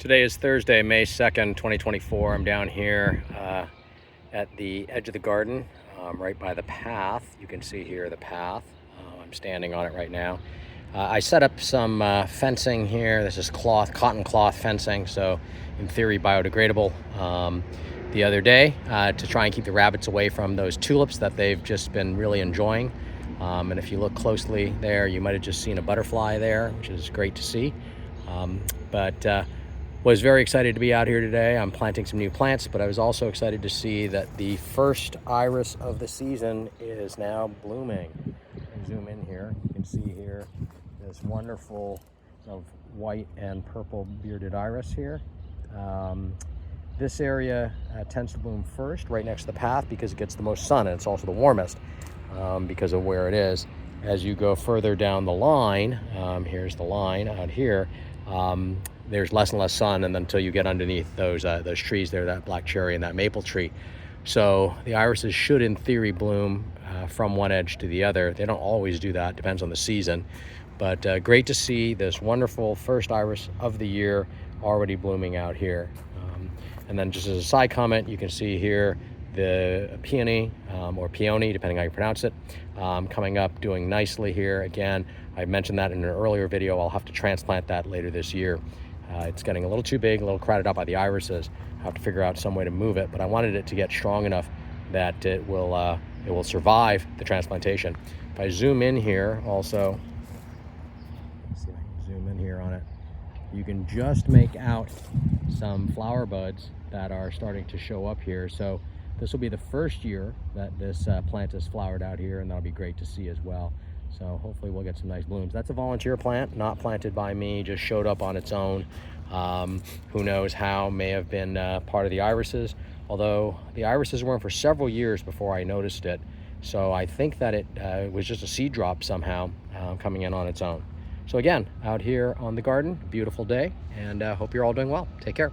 Today is Thursday, May 2nd, 2024. I'm down here at the edge of the garden, right by the path. You can see here the path. I'm standing on it right now. I set up some fencing here. This is cotton cloth fencing, so in theory biodegradable, the other day to try and keep the rabbits away from those tulips that they've just been really enjoying. And if you look closely there, you might have just seen a butterfly there, which is great to see. Was very excited to be out here today. I'm planting some new plants, but I was also excited to see that the first iris of the season is now blooming. Zoom in here. You can see here this wonderful of white and purple bearded iris here. This area tends to bloom first, right next to the path, because it gets the most sun, and it's also the warmest because of where it is. As you go further down the line, here's the line out here, there's less and less sun, and until you get underneath those trees there, that black cherry and that maple tree. So the irises should, in theory, bloom from one edge to the other. They don't always do that, depends on the season. But great to see this wonderful first iris of the year already blooming out here. And then just as a side comment, you can see here the peony, or peony, depending how you pronounce it, coming up, doing nicely here. Again, I mentioned that in an earlier video. I'll have to transplant that later this year. It's getting a little too big, a little crowded out by the irises. I have to figure out some way to move it, but I wanted it to get strong enough that it will survive the transplantation. If I zoom in here also, let's see if I can zoom in here on it, you can just make out some flower buds that are starting to show up here. So this will be the first year that this plant is flowered out here, and that'll be great to see as well. So hopefully we'll get some nice blooms. That's a volunteer plant, not planted by me, just showed up on its own. Who knows how, may have been part of the irises, although the irises were in for several years before I noticed it. So I think that it was just a seed drop somehow coming in on its own. So again, out here on the garden, beautiful day, and hope you're all doing well. Take care.